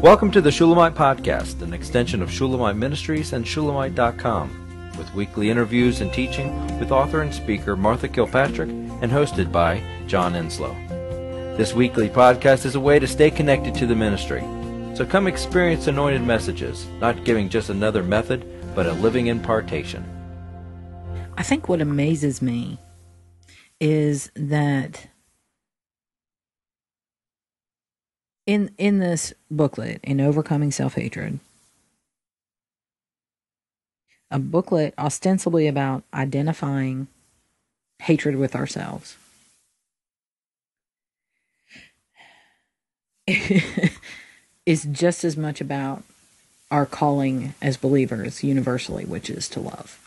Welcome to the Shulamite Podcast, an extension of Shulamite Ministries and Shulamite.com, with weekly interviews and teaching with author and speaker Martha Kilpatrick and hosted by John Enslow. This weekly podcast is a way to stay connected to the ministry. So come experience anointed messages, not giving just another method, but a living impartation. I think what amazes me is that in this booklet, in Overcoming Self-Hatred, a booklet ostensibly about identifying hatred with ourselves, is just as much about our calling as believers universally, which is to love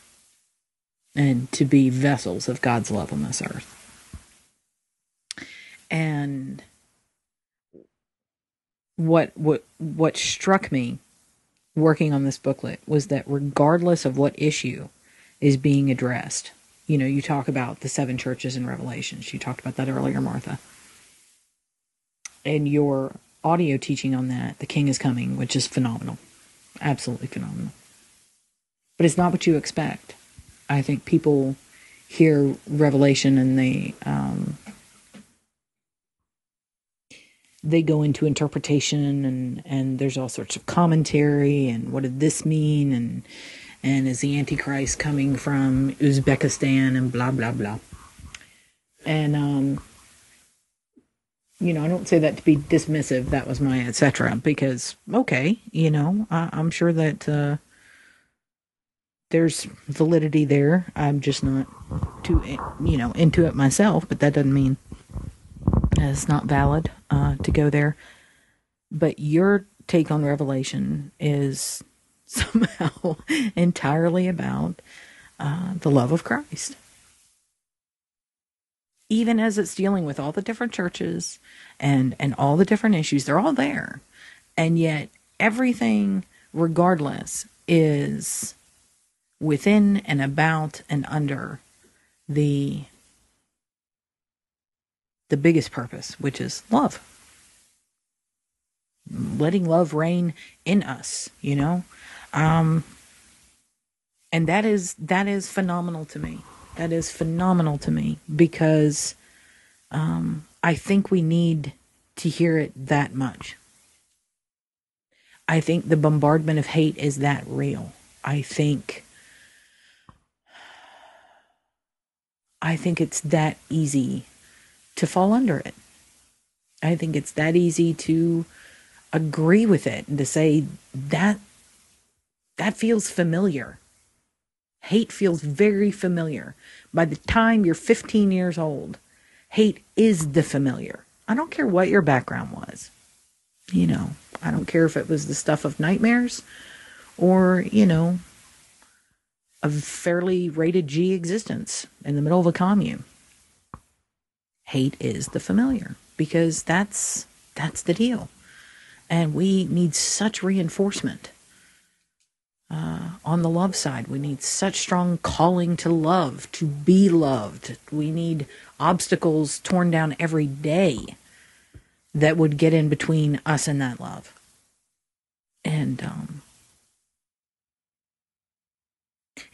and to be vessels of God's love on this earth. And what struck me working on this booklet was that regardless of what issue is being addressed, you know, you talk about the 7 churches in Revelations. You talked about that earlier, Martha. And your audio teaching on that, The King is Coming, which is phenomenal. Absolutely phenomenal. But it's not what you expect. I think people hear Revelation and they go into interpretation and there's all sorts of commentary and what did this mean and is the Antichrist coming from Uzbekistan and blah, blah, blah. And, you know, I don't say that to be dismissive. That was my et cetera, because, okay, you know, I'm sure that there's validity there. I'm just not too, you know, into it myself, but that doesn't mean it's not valid to go there. But your take on Revelation is somehow entirely about the love of Christ. Even as it's dealing with all the different churches and all the different issues, they're all there. And yet everything, regardless, is within and about and under the biggest purpose, which is love. Letting love reign in us, you know? And that is phenomenal to me. That is phenomenal to me because I think we need to hear it that much. I think the bombardment of hate is that real. I think it's that easy to fall under it. I think it's that easy to agree with it and to say that feels familiar. Hate feels very familiar. By the time you're 15 years old, hate is the familiar. I don't care what your background was. You know, I don't care if it was the stuff of nightmares or, you know, a fairly rated G existence in the middle of a commune. Hate is the familiar because that's the deal. And we need such reinforcement on the love side. We need such strong calling to love, to be loved. We need obstacles torn down every day that would get in between us and that love. And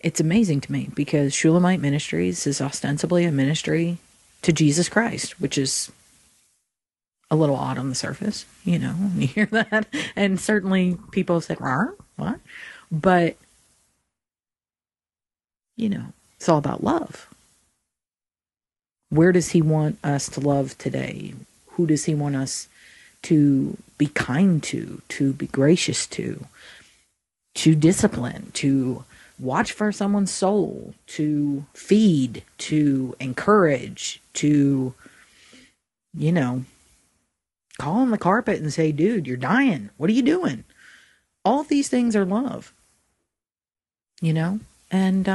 it's amazing to me because Shulamite Ministries is ostensibly a ministry to Jesus Christ, which is a little odd on the surface, you know, you hear that. And certainly people have said, what? But, you know, it's all about love. Where does he want us to love today? Who does he want us to be kind to be gracious to discipline, to watch for someone's soul, to feed, to encourage, to, you know, call on the carpet and say, dude, you're dying. What are you doing? All of these things are love, you know? And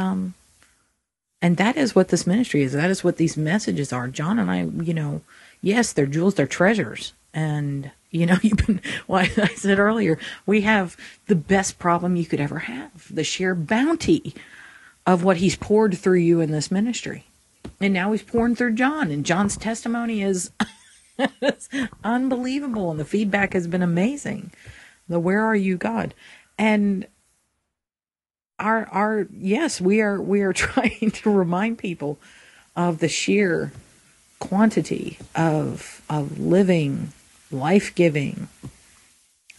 that is what this ministry is. That is what these messages are. John and I, you know, yes, they're jewels, they're treasures. And, you know, I said earlier, we have the best problem you could ever have, the sheer bounty of what he's poured through you in this ministry. And now he's pouring through John, and John's testimony is it's unbelievable, and the feedback has been amazing. The where are you, God? And our yes, we are trying to remind people of the sheer quantity of living, life-giving,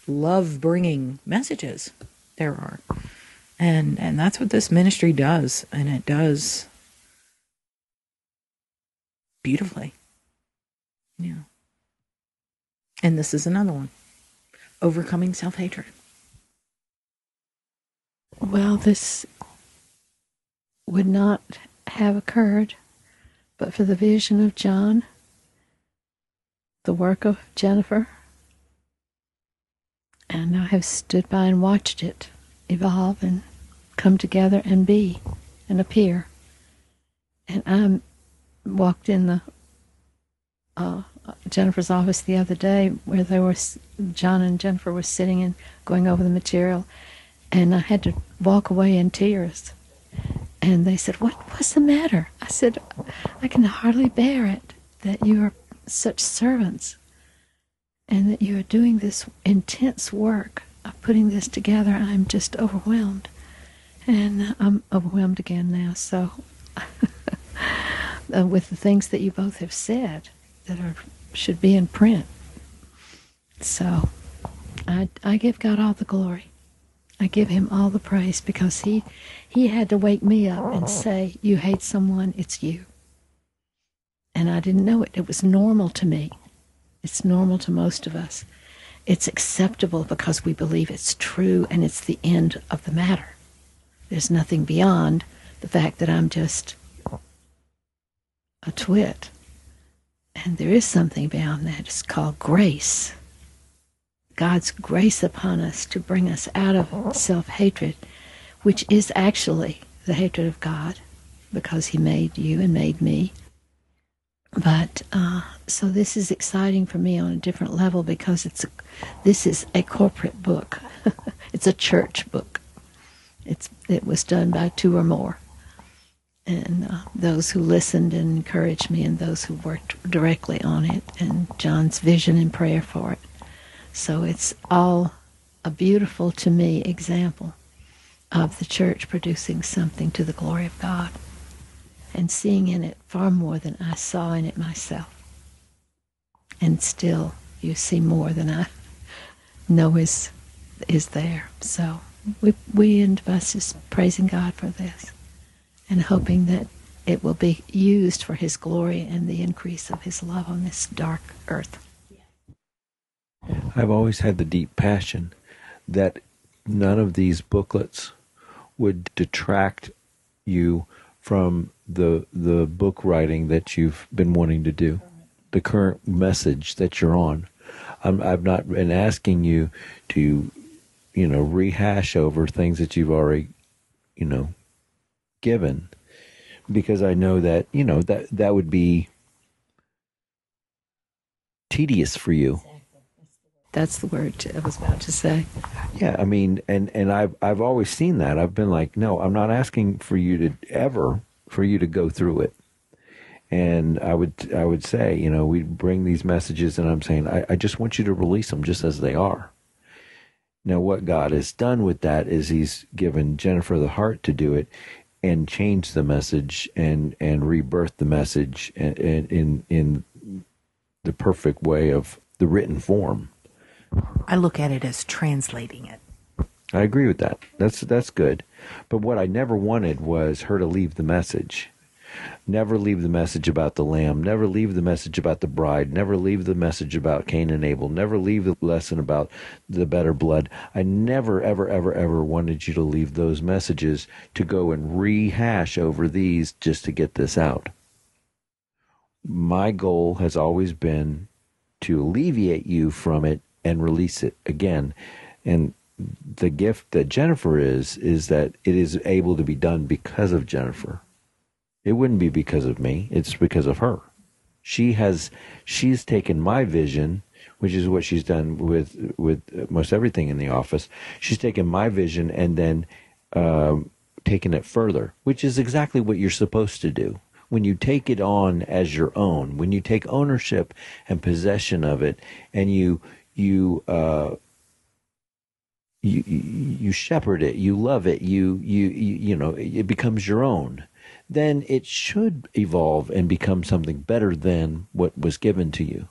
love-bringing messages there are. And that's what this ministry does, and it does beautifully. Yeah. And this is another one. Overcoming self-hatred. Well, this would not have occurred but for the vision of John, the work of Jennifer, and I have stood by and watched it evolve and come together and be and appear. And I walked in the Jennifer's office the other day where John and Jennifer were sitting and going over the material, and I had to walk away in tears. And they said, what's the matter? I said, I can hardly bear it that you are such servants and that you are doing this intense work of putting this together. I'm just overwhelmed. And I'm overwhelmed again now. So with the things that you both have said that should be in print. So I give God all the glory. I give him all the praise because he had to wake me up and say, you hate someone, it's you. And I didn't know it. It was normal to me. It's normal to most of us. It's acceptable because we believe it's true and it's the end of the matter. There's nothing beyond the fact that I'm just a twit. And there is something beyond that. It's called grace. God's grace upon us to bring us out of self-hatred, which is actually the hatred of God, because he made you and made me. But so this is exciting for me on a different level because this is a corporate book. It's a church book. It was done by 2 or more. And those who listened and encouraged me and those who worked directly on it, and John's vision and prayer for it. So it's all a beautiful, to me, example of the church producing something to the glory of God and seeing in it far more than I saw in it myself. And still, you see more than I know is there. So we end by just praising God for this and hoping that it will be used for his glory and the increase of his love on this dark earth. I've always had the deep passion that none of these booklets would detract you from the book writing that you've been wanting to do, the current message that you're on. I've not been asking you to, rehash over things that you've already, given, because I know that, that would be tedious for you. That's the word I was about to say. Yeah, I mean, and I've always seen that. I've been like, no, I'm not asking for you to go through it. And I would say, we bring these messages, and I'm saying, I just want you to release them just as they are. Now, what God has done with that is He's given Jennifer the heart to do it, and change the message and rebirth the message in the perfect way of the written form. I look at it as translating it. I agree with that. That's good. But what I never wanted was her to leave the message. Never leave the message about the lamb. Never leave the message about the bride. Never leave the message about Cain and Abel. Never leave the lesson about the better blood. I never, ever, ever, ever wanted you to leave those messages to go and rehash over these just to get this out. My goal has always been to alleviate you from it and release it again. And the gift that Jennifer is that it is able to be done because of Jennifer. It wouldn't be because of me. It's because of her. She's taken my vision, which is what she's done with most everything in the office. She's taken my vision and then taken it further, which is exactly what you're supposed to do. When you take it on as your own, when you take ownership and possession of it, and you you shepherd it, you love it, you know, it becomes your own, then it should evolve and become something better than what was given to you.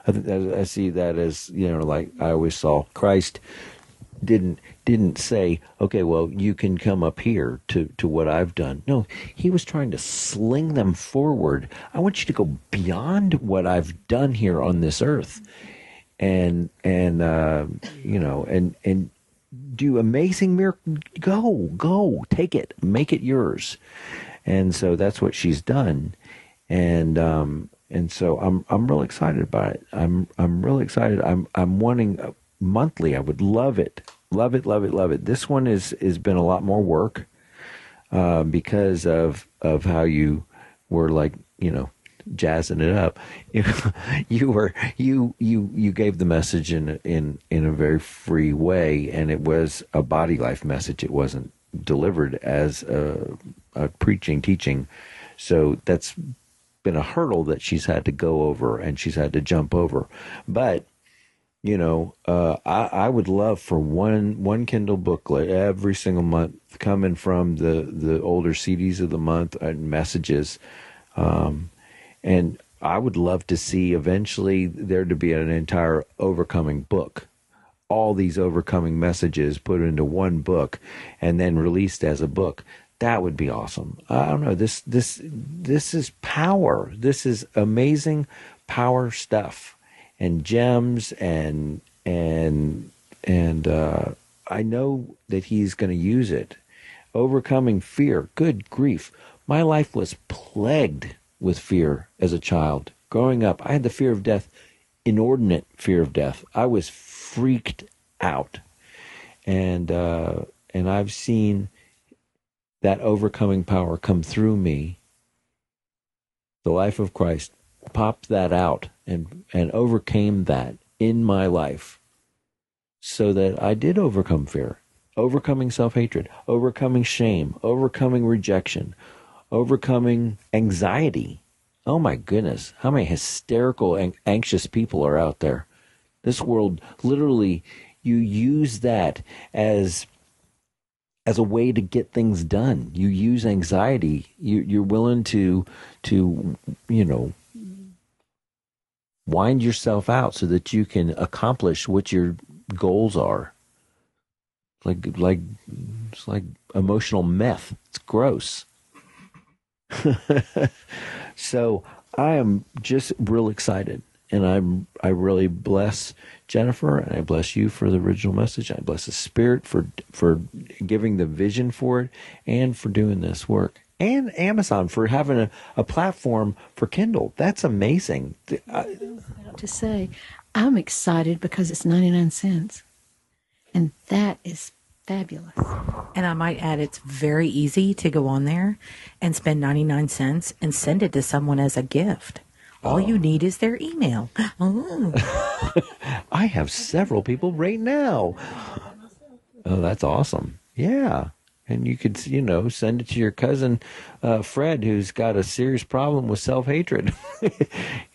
I see that as, you know, like I always saw Christ didn't say, okay, well, you can come up here to what I've done. No, he was trying to sling them forward. I want you to go beyond what I've done here on this earth, and you know, and do amazing miracles. Go, take it, make it yours. And so that's what she's done, and so I'm really excited about it. I'm really excited. I'm wanting monthly. I would love it. This one has been a lot more work because of how you were, like, you know, jazzing it up. You gave the message in a very free way, and it was a body life message. It wasn't delivered as a preaching, teaching. So that's been a hurdle that she's had to go over and she's had to jump over. But you know, I would love for one Kindle booklet every single month coming from the older CDs of the month and messages. And I would love to see eventually there to be an entire overcoming book. All these overcoming messages put into one book and then released as a book. That would be awesome. I don't know. This is power. This is amazing power stuff. And gems, and I know that he's going to use it. Overcoming fear. Good grief. My life was plagued with fear as a child. Growing up, I had the fear of death, inordinate fear of death. I was freaked out. And I've seen that overcoming power come through me. The life of Christ popped that out and overcame that in my life, so that I did overcome fear, overcoming self-hatred, overcoming shame, overcoming rejection, overcoming anxiety. Oh my goodness, how many hysterical and anxious people are out there? This world, literally, you use that as a way to get things done. You use anxiety. You're willing to you know, wind yourself out so that you can accomplish what your goals are. It's like emotional meth. It's gross. So I am just real excited, and I really bless Jennifer, and I bless you for the original message. I bless the Spirit for giving the vision for it and for doing this work. And Amazon for having a platform for Kindle. That's amazing. To say, I'm excited because it's 99 cents. And that is fabulous. And I might add, it's very easy to go on there and spend 99 cents and send it to someone as a gift. All you need is their email. Oh. I have several people right now. Oh, that's awesome. Yeah. And you could, you know, send it to your cousin, Fred, who's got a serious problem with self-hatred.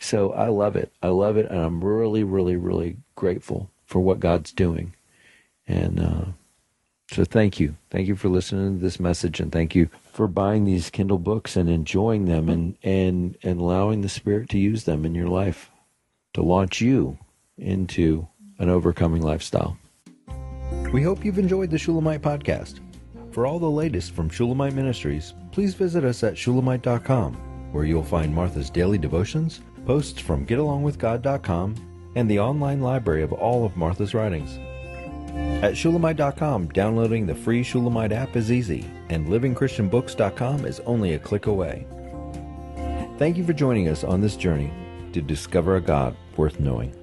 So I love it. And I'm really, really, really grateful for what God's doing. And so thank you. Thank you for listening to this message, and thank you for buying these Kindle books and enjoying them and allowing the Spirit to use them in your life to launch you into an overcoming lifestyle. We hope you've enjoyed the Shulamite podcast. For all the latest from Shulamite Ministries, please visit us at Shulamite.com, where you'll find Martha's daily devotions, posts from GetAlongWithGod.com, and the online library of all of Martha's writings. At Shulamite.com, downloading the free Shulamite app is easy, and LivingChristianBooks.com is only a click away. Thank you for joining us on this journey to discover a God worth knowing.